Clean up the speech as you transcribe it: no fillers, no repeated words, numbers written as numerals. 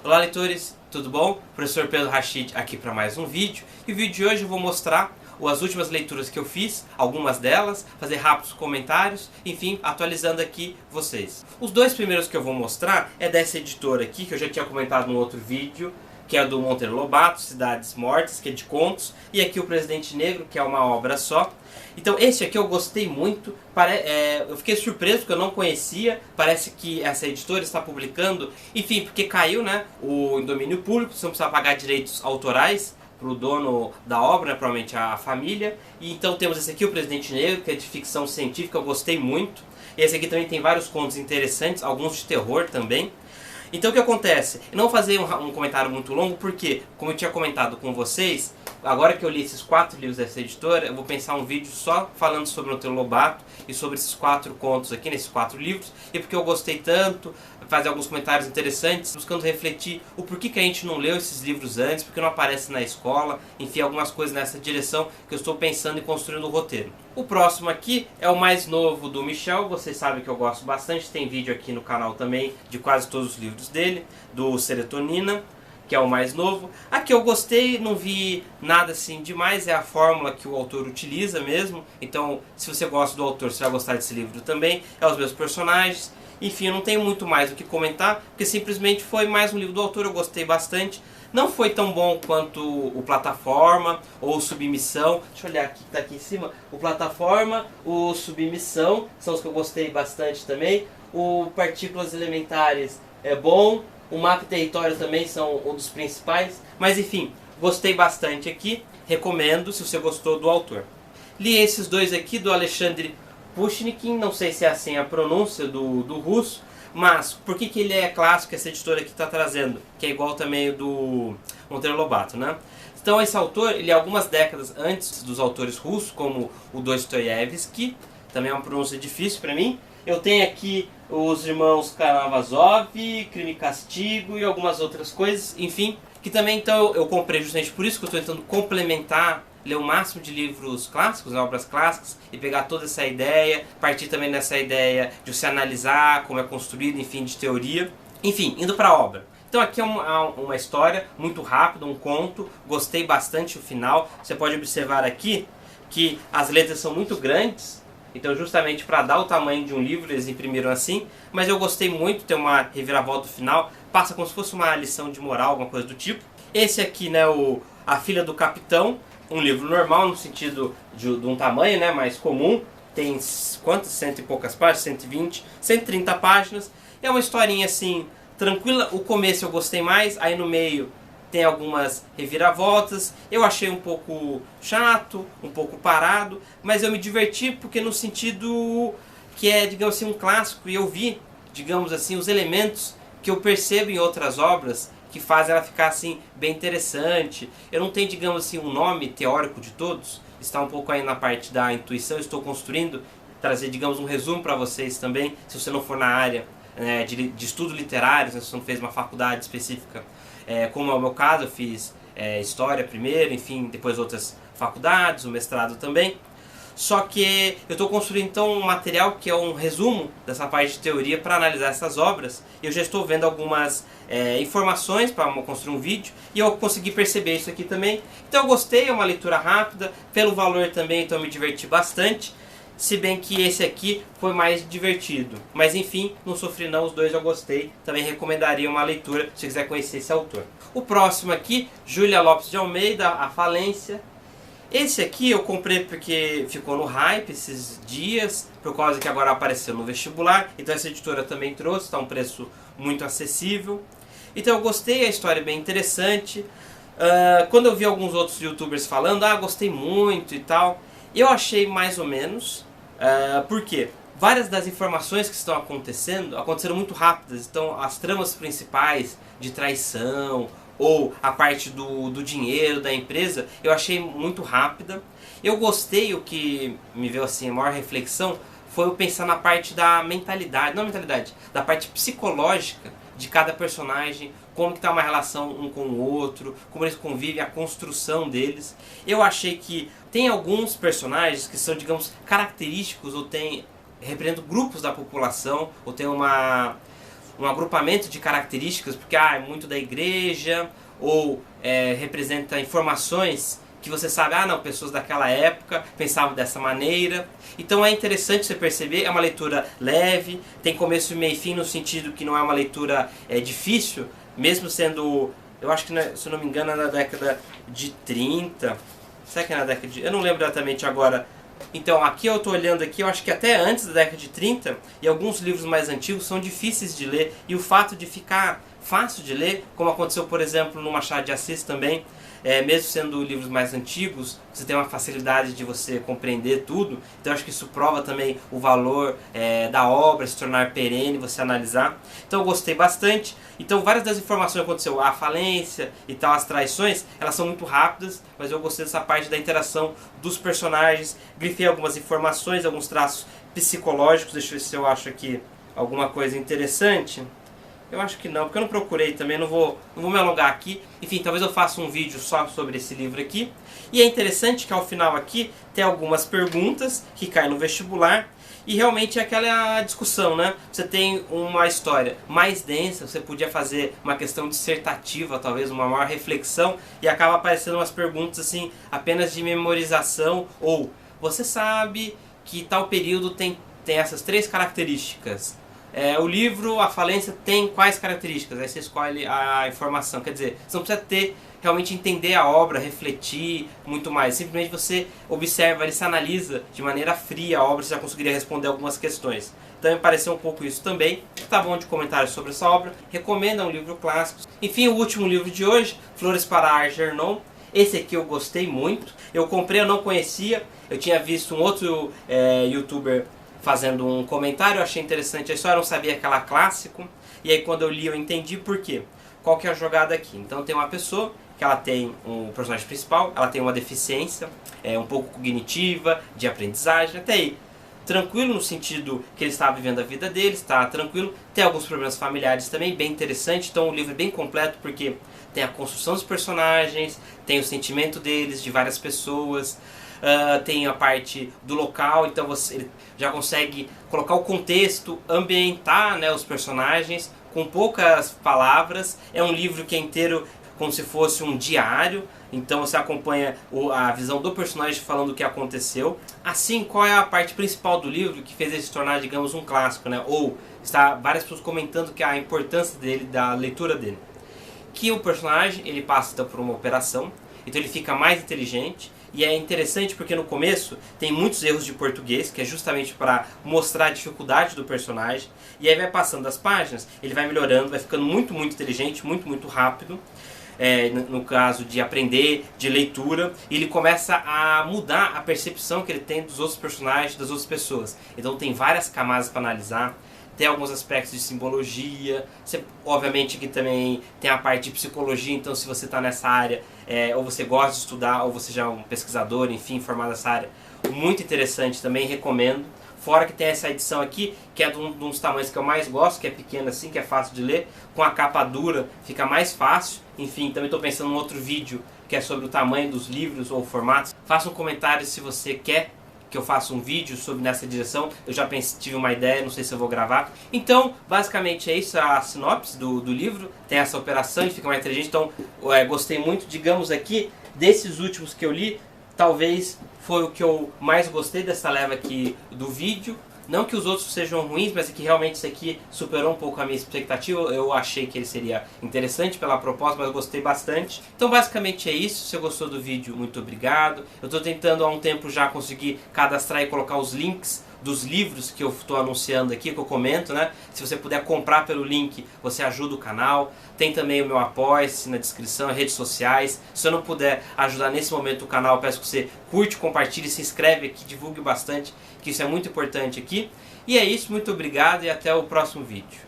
Olá leitores, tudo bom? Professor Pedro Rachid aqui para mais um vídeo. E o vídeo de hoje eu vou mostrar as últimas leituras que eu fiz, algumas delas, fazer rápidos comentários, enfim, atualizando aqui vocês. Os dois primeiros que eu vou mostrar é dessa editora aqui, que eu já tinha comentado no outro vídeo, que é do Monteiro Lobato, Cidades Mortas, que é de contos, e aqui o Presidente Negro, que é uma obra só. Então esse aqui eu gostei muito, eu fiquei surpreso porque eu não conhecia, parece que essa editora está publicando, enfim, porque caiu, né, em domínio público, você não precisa pagar direitos autorais para o dono da obra, né, provavelmente a família. E então temos esse aqui, o Presidente Negro, que é de ficção científica, eu gostei muito. Esse aqui também tem vários contos interessantes, alguns de terror também. Então o que acontece? Eu não vou fazer um comentário muito longo, porque, como eu tinha comentado com vocês, agora que eu li esses 4 livros dessa editora, eu vou pensar um vídeo só falando sobre o Monteiro Lobato e sobre esses 4 contos aqui, nesses 4 livros, e porque eu gostei tanto, fazer alguns comentários interessantes, buscando refletir o porquê que a gente não leu esses livros antes, porque não aparece na escola, enfim, algumas coisas nessa direção que eu estou pensando e construindo o roteiro. O próximo aqui é o mais novo do Michel, vocês sabem que eu gosto bastante, tem vídeo aqui no canal também de quase todos os livros dele, do Serotonina, que é o mais novo. Aqui eu gostei, não vi nada assim demais, é a fórmula que o autor utiliza mesmo, então se você gosta do autor, você vai gostar desse livro também, é os meus personagens. Enfim, eu não tenho muito mais o que comentar, porque simplesmente foi mais um livro do autor, eu gostei bastante. Não foi tão bom quanto o Plataforma ou o Submissão. Deixa eu olhar aqui, que tá aqui em cima. O Plataforma, o Submissão, são os que eu gostei bastante também. O Partículas Elementares é bom. O Mapa e Território também são um dos principais. Mas enfim, gostei bastante aqui. Recomendo se você gostou do autor. Li esses dois aqui do Alexandre Pushkin, não sei se é assim a pronúncia do russo, mas por que ele é clássico, essa editora aqui está trazendo, que é igual também o do Monteiro Lobato, né? Então esse autor, ele é algumas décadas antes dos autores russos, como o Dostoiévski, também é uma pronúncia difícil para mim. Eu tenho aqui os irmãos Karamazov, Crime e Castigo e algumas outras coisas, enfim, que também então eu comprei justamente por isso que eu estou tentando complementar, ler o máximo de livros clássicos, obras clássicas, e pegar toda essa ideia, partir também dessa ideia de você analisar como é construído, enfim, de teoria. Enfim, indo para a obra. Então aqui é uma história muito rápida, um conto, gostei bastante do final. Você pode observar aqui que as letras são muito grandes, então justamente para dar o tamanho de um livro eles imprimiram assim, mas eu gostei muito, tem uma reviravolta no final, passa como se fosse uma lição de moral, alguma coisa do tipo. Esse aqui, né, A Filha do Capitão, um livro normal, no sentido de um tamanho, né, mais comum. Tem quantas? 100 e poucas páginas? 120, 130 páginas. É uma historinha assim, tranquila. O começo eu gostei mais, aí no meio tem algumas reviravoltas. Eu achei um pouco chato, um pouco parado, mas eu me diverti porque no sentido que é, digamos assim, um clássico. E eu vi, digamos assim, os elementos que eu percebo em outras obras que faz ela ficar assim bem interessante. Eu não tenho, digamos assim, um nome teórico de todos, está um pouco aí na parte da intuição, estou construindo, trazer, digamos, um resumo para vocês também, se você não for na área, né, de estudo literário, se você não fez uma faculdade específica, como é o meu caso, eu fiz História primeiro, enfim, depois outras faculdades, o mestrado também. Só que eu estou construindo então um material que é um resumo dessa parte de teoria para analisar essas obras. Eu já estou vendo algumas informações para construir um vídeo e eu consegui perceber isso aqui também. Então eu gostei, é uma leitura rápida, pelo valor também, então eu me diverti bastante. Se bem que esse aqui foi mais divertido. Mas enfim, não sofri não, os dois eu gostei. Também recomendaria uma leitura se quiser conhecer esse autor. O próximo aqui, Júlia Lopes de Almeida, A Falência. Esse aqui eu comprei porque ficou no hype esses dias, por causa que agora apareceu no vestibular. Então essa editora também trouxe, está um preço muito acessível. Então eu gostei, a história é bem interessante. Quando eu vi alguns outros youtubers falando, gostei muito e tal, eu achei mais ou menos. Por quê? Várias das informações que estão aconteceram muito rápidas. Então as tramas principais de traição ou a parte do dinheiro da empresa, eu achei muito rápida. Eu gostei, o que me veio assim a maior reflexão foi eu pensar na parte da mentalidade, não mentalidade, da parte psicológica de cada personagem, como que está uma relação um com o outro, como eles convivem, a construção deles. Eu achei que tem alguns personagens que são, digamos, característicos ou representam grupos da população, ou tem um agrupamento de características, porque é muito da igreja, ou representa informações que você sabe, não, pessoas daquela época pensavam dessa maneira. Então é interessante você perceber, é uma leitura leve, tem começo, meio e fim, no sentido que não é uma leitura difícil, mesmo sendo, eu acho que, se eu não me engano, é na década de 30, será que é na década de... eu não lembro exatamente agora. Então aqui eu estou olhando aqui, eu acho que até antes da década de 30, e alguns livros mais antigos são difíceis de ler, e o fato de ficar fácil de ler, como aconteceu, por exemplo, no Machado de Assis também, mesmo sendo livros mais antigos, você tem uma facilidade de você compreender tudo. Então acho que isso prova também o valor da obra, se tornar perene, você analisar. Então eu gostei bastante. Então várias das informações que aconteceu, a falência e tal, as traições, elas são muito rápidas, mas eu gostei dessa parte da interação dos personagens. Grifei algumas informações, alguns traços psicológicos. Deixa eu ver se eu acho aqui alguma coisa interessante. Eu acho que não, porque eu não procurei também, não vou me alongar aqui. Enfim, talvez eu faça um vídeo só sobre esse livro aqui. E é interessante que ao final aqui tem algumas perguntas que caem no vestibular. E realmente é aquela discussão, né? Você tem uma história mais densa, você podia fazer uma questão dissertativa, talvez uma maior reflexão, e acaba aparecendo umas perguntas assim, apenas de memorização, ou você sabe que tal período tem essas 3 características. O livro, a falência, tem quais características? Aí você escolhe a informação. Quer dizer, você não precisa realmente entender a obra, refletir muito mais. Simplesmente você observa, ele se analisa de maneira fria a obra, você já conseguiria responder algumas questões. Então me pareceu um pouco isso também. Tá bom de comentários sobre essa obra. Recomendo, é um livro clássico. Enfim, o último livro de hoje, Flores para Algernon. Esse aqui eu gostei muito. Eu comprei, eu não conhecia. Eu tinha visto um outro youtuber fazendo um comentário, eu achei interessante a história, eu não sabia que era clássico, e aí quando eu li eu entendi por quê. Qual que é a jogada aqui? Então tem uma pessoa que ela tem um personagem principal, ela tem uma deficiência um pouco cognitiva, de aprendizagem, até aí tranquilo no sentido que ele está vivendo a vida dele, está tranquilo, tem alguns problemas familiares também, bem interessante, então o livro é bem completo porque tem a construção dos personagens, tem o sentimento deles, de várias pessoas, tem a parte do local, então você já consegue colocar o contexto, ambientar, né, os personagens com poucas palavras. É um livro que é inteiro como se fosse um diário, então você acompanha a visão do personagem falando o que aconteceu. Assim, qual é a parte principal do livro que fez ele se tornar, digamos, um clássico, né? Ou está várias pessoas comentando que a importância dele, da leitura dele. Que o personagem, ele passa então, por uma operação, então ele fica mais inteligente. E é interessante porque no começo tem muitos erros de português, que é justamente para mostrar a dificuldade do personagem. E aí vai passando as páginas, ele vai melhorando, vai ficando muito, muito inteligente, muito, muito rápido. No caso de aprender, de leitura, e ele começa a mudar a percepção que ele tem dos outros personagens, das outras pessoas. Então tem várias camadas para analisar. Tem alguns aspectos de simbologia, obviamente que também tem a parte de psicologia, então se você está nessa área, ou você gosta de estudar, ou você já é um pesquisador, enfim, formado nessa área, muito interessante também, recomendo. Fora que tem essa edição aqui, que é de um dos tamanhos que eu mais gosto, que é pequeno assim, que é fácil de ler, com a capa dura fica mais fácil. Enfim, também estou pensando em outro vídeo que é sobre o tamanho dos livros ou formatos. Faça um comentário se você quer que eu faça um vídeo sobre nessa direção. Eu já tive uma ideia, não sei se eu vou gravar. Então, basicamente é isso, a sinopse do livro. Tem essa operação, ele fica mais inteligente. Então, gostei muito, digamos aqui, desses últimos que eu li, talvez foi o que eu mais gostei dessa leva aqui do vídeo. Não que os outros sejam ruins, mas é que realmente isso aqui superou um pouco a minha expectativa. Eu achei que ele seria interessante pela proposta, mas eu gostei bastante. Então basicamente é isso. Se você gostou do vídeo, muito obrigado. Eu estou tentando há um tempo já conseguir cadastrar e colocar os links dos livros que eu estou anunciando aqui, que eu comento, né? Se você puder comprar pelo link, você ajuda o canal. Tem também o meu apoia-se na descrição, redes sociais. Se eu não puder ajudar nesse momento o canal, eu peço que você curte, compartilhe, se inscreve aqui, divulgue bastante, que isso é muito importante aqui. E é isso, muito obrigado e até o próximo vídeo.